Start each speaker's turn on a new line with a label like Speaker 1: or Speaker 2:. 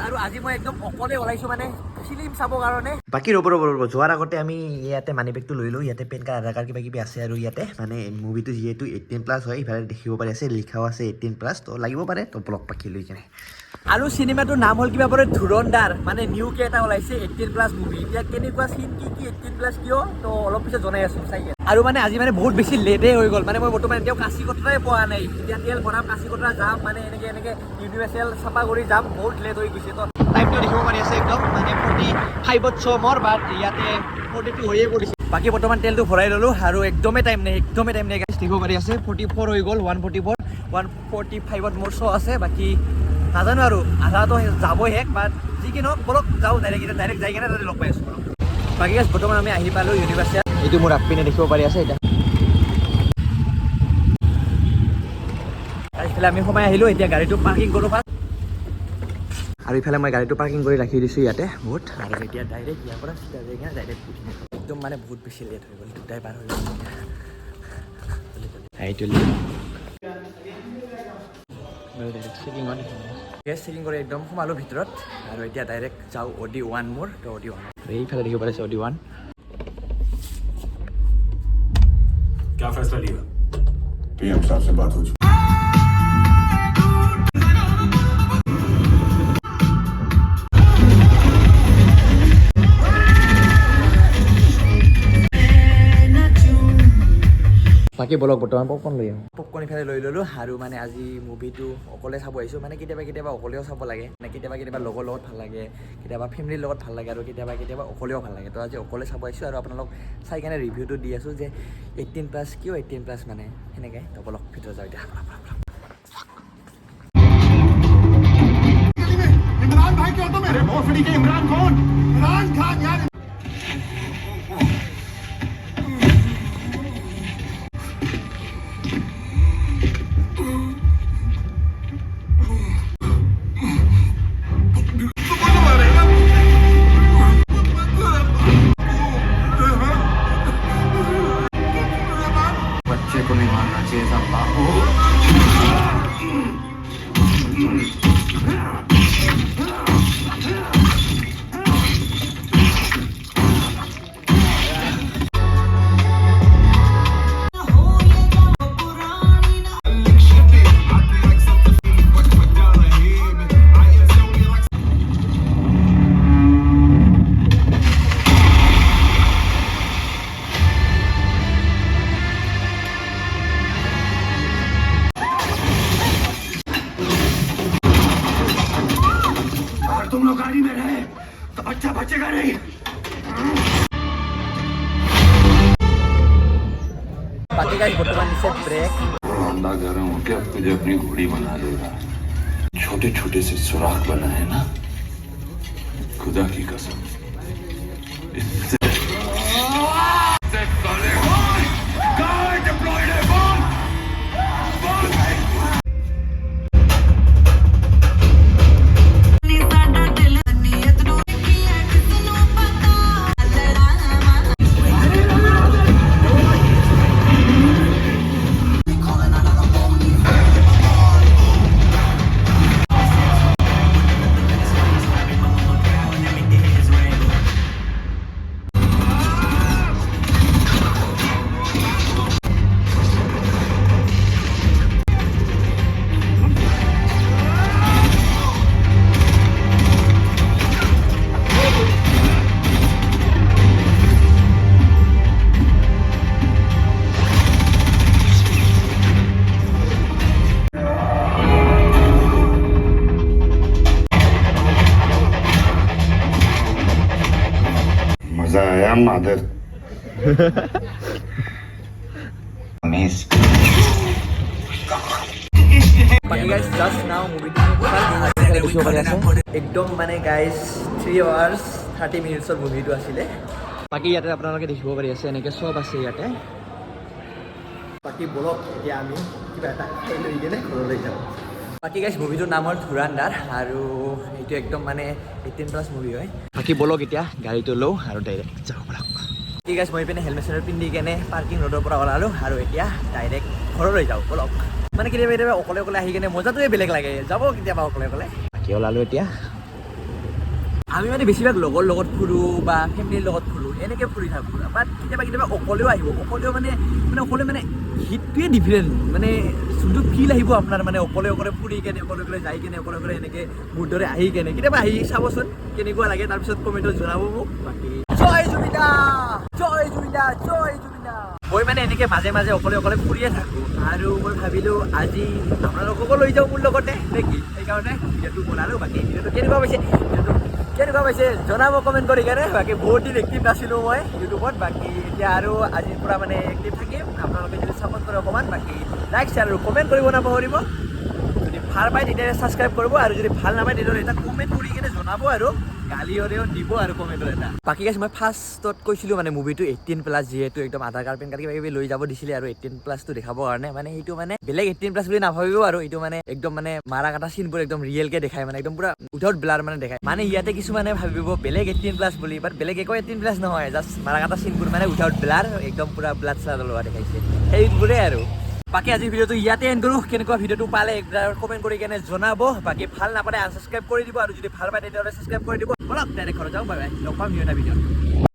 Speaker 1: আৰু আজি মই একদম অকলে ওলাইছো মানে ফিল্ম চাবৰ কাৰণে।
Speaker 2: বাকী ৰ'ব যোৱাৰ আগতে আমি ইয়াতে মানি বেগটো লৈ লওঁ। ইয়াতে পেন কাৰ্ড, আধাৰ কাৰ্ড কিবা কিবি আছে আৰু ইয়াতে মানে মুভিটো যিহেতু 18+ হয়, ইফালে দেখিব পাৰি আছে লিখাও আছে 18+, তো লাগিব পাৰে। তো ব্লগ পাখি লৈ কেনে
Speaker 1: আৰু চিনেমাটোৰ নাম হ'ল কিবা বোলে ধুৰন্ধৰ, মানে নিউকে এটা ওলাইছে 18+ মুভি। এতিয়া কেনেকুৱা চিন কি 18+ কিয়, তো অলপ পিছত জনাই আছো চাই। আৰু মানে আজি মানে বহুত বেছি লেটেই হৈ গ'ল, মানে মই বৰ্তমান এতিয়াও কাচিকতৰাই পোৱা নাই। এতিয়া তেল ভৰাম, কাচিকতৰা যাম, মানে এনেকে ইউনিভাৰ্চেল চাফা কৰি যাম, বহুত লেট হৈ গৈছে। তো টাইমটো দেখিব পাৰি আছে একদম মানে 45ত চ' মোৰ বাট ইয়াতে 42 হৈয়ে পৰিছে। বাকী বৰ্তমান তেলটো ভৰাই ল'লোঁ আৰু একদমেই টাইম নাই দেখিব পাৰি আছে 44 হৈ গ'ল, 144, 145ত মোৰ চ' আছে। বাকী নাজানো আৰু আধাটো যাবই শেষ, বাট যি কি নহওক বলক যাওঁ ডাইৰেক্ট যাই কিনে তাতে লগ পাই আছোঁ। বাকী বৰ্তমান আমি আহি পালোঁ ইউনিভাৰ্চিটি। এইটো মোৰ আগপিনে দেখিব পাৰি আছে এতিয়া। ইফালে আমি সোমাই আহিলোঁ, এতিয়া গাড়ীটো পাৰ্কিং কৰোঁ ফাৰ্ষ্ট। আৰু ইফালে মই গাড়ীটো পাৰ্কিং কৰি ৰাখি দিছোঁ ইয়াতে বহুত। আৰু এতিয়া ডাইৰেক্ট ইয়াৰ পৰা চিধা যাই কিনে ডাইৰেক্ট উঠিম। একদম মানে বহুত বেছি লেট হৈ গ'ল, দুটাই পাৰ হৈ গ'ল। গেছ চেকিং কৰি একদম সোমালোঁ ভিতৰত আৰু এতিয়া ডাইৰেক্ট যাওঁ OD1 মোৰ। তো OD1 এইফালে দেখিব পাৰিছে OD1।
Speaker 3: क्या फैसला लिया? PM साहब से बात हो चुकी।
Speaker 1: বাকী বলক বৰ্তমান পপকৰ্ণ লৈ আহোঁ। পপকৰ্ণ ইফালে লৈ ল'লোঁ আৰু মানে আজি মুভিটো অকলে চাব আহিছোঁ। মানে কেতিয়াবা অকলেও চাব লাগে, মানে কেতিয়াবা লগৰ লগত ভাল লাগে, কেতিয়াবা ফেমিলিৰ লগত ভাল লাগে আৰু কেতিয়াবা অকলেও ভাল লাগে। তো আজি অকলে চাব আহিছোঁ আৰু আপোনালোক চাই কেনে ৰিভিউটো দি আছোঁ যে 18+ কিয় 18+ মানে সেনেকৈ। তো বলক ভিতৰত যাওঁ এতিয়া।
Speaker 3: इमरान भाई क्यों तो मेरे भोसड़ी के इमरान कौन? इमरान खान यार। बच्चे को नहीं मारना चाहिए था बाबू। अगर तुम लोग गाड़ी में रहे तो बच्चा बचेगा नहीं।
Speaker 1: बाकी गाइस बर्तमान दिसे ब्रेक।
Speaker 3: अंडा गर्म होके अब तुझे अपनी घोड़ी बना लेगा। छोटे छोटे से सुराख बना है ना, खुदा की कसम। इससे मजा आया मादर।
Speaker 1: बाकी गाइस जस्ट नाउ मुभि দেখিব পাৰি আছে একদম মানে গাইস 3 hours 30 minutesৰ মুভিটো আছিলে। বাকি ইয়াতে আপোনালোকে দেখিব পাৰি আছে এনেকৈ সব আছে ইয়াতে। বাকি বলক এতিয়া আমি কিবা এটা খাই লৈ কিনে ঘৰলৈ যাওঁ। বাকি গাইস মুভিটোৰ নাম হ'ল ধুৰন্ধৰ আৰু এইটো একদম মানে 18+ মুভি হয়। বাকি বলক এতিয়া গাড়ীটো লওঁ আৰু ডাইৰেক্ট যাওঁ বলক। ঠিক আছে মই পিনে হেলমেট পিন্ধি কেনে পাৰ্কিং ৰোডৰ পৰা ওলালোঁ আৰু এতিয়া ডাইৰেক্ট ঘৰলৈ যাওঁ বলক। মানে কেতিয়াবা অকলে আহি কেনে মজাটোৱে বেলেগ লাগে, যাব কেতিয়াবা অকলে। বাকী ওলালোঁ এতিয়া আমি মানে বেছিভাগ লগৰ লগত ফুৰোঁ বা ফেমিলিৰ লগত ফুৰোঁ এনেকৈ ফুৰি থাকোঁ বাট কেতিয়াবা অকলেও আহিব অকলে মানে হিটটোৱে ডিফাৰেণ্ট মানে যোনটো ফিল আহিব আপোনাৰ মানে অকলে ফুৰি কেনে অকলে যাই কেনে অকলে এনেকৈ মোৰ দৰে আহি কেনে কেতিয়াবা আহি চাবচোন কেনেকুৱা লাগে তাৰপিছত কমেণ্টত জনাব মোক বাকী জয় জুবিনা জয় জুবিনা জয় জুবিনা মই মানে এনেকৈ মাজে মাজে অকলে ফুৰিয়ে থাকোঁ আৰু মই ভাবিলোঁ আজি আপোনালোককো লৈ যাওঁ মোৰ লগতে নেকি সেইকাৰণে ভিডিঅ'টো বনালোঁ বাকী ভিডিঅ'টো কেনেকুৱা পাইছে জনাব কমেণ্ট কৰি কেনে বাকী বহুত দিন এক্টিভ নাছিলোঁ মই ইউটিউবত বাকী এতিয়া আৰু আজিৰ পৰা মানে এক্টিভ থাকিম আপোনালোকে যদি ছাপোৰ্ট কৰে অকণমান বাকী লাইক শ্বেয়াৰ আৰু কমেণ্ট কৰিব নাপাহৰিব যদি ভাল পায় তেতিয়াহ'লে ছাবস্ক্ৰাইব কৰিব আৰু যদি ভাল নাপায় তেতিয়াহ'লে এটা কমেণ্ট কৰি কেনে জনাব আৰু গালিও দিব আৰু কমেণ্টত এটা বাকী গাইছ মই ফাৰ্ষ্টত কৈছিলোঁ মানে মুভিটো 18+ যিহেতু একদম আধাৰ কাৰ্ড পেন কাৰ্ড কিবা লৈ যাব দিছিলে আৰু 18+টো দেখাবৰ কাৰণে মানে সেইটো মানে বেলেগ 18+ বুলি নাভাবিব আৰু এইটো মানে একদম মানে মাৰা কাটা চিনবোৰ একদম ৰিয়েলকে দেখায় মানে একদম পুৰা উইথাউট ব্লাৰ মানে দেখায় মানে ইয়াতে কিছুমানে ভাবিব বেলেগ 18+ বুলি বাট বেলেগ একো 18+ নহয় জাষ্ট মাৰা কাটা চিনবোৰ মানে উইথাউট ব্লাৰ একদম পুৰা ব্লাড চাড লোৱা দেখাইছে সেইবোৰে আৰু বাকী আজিৰ ভিডিঅ'টো ইয়াতে এণ্ড কৰোঁ কেনেকুৱা ভিডিঅ'টো পালে একবাৰ কমেণ্ট কৰি কেনে জনাব বাকী ভাল নাপালে আনছাবস্ক্ৰাইব কৰি দিব আৰু যদি ভাল পায় তেতিয়াহ'লে ছাবস্ক্ৰাইব কৰি দিব বলক ডাইৰেক্ট ঘৰত যাওঁ বাই বাই লগ পাম নিউ এটা ভিডিঅ'ত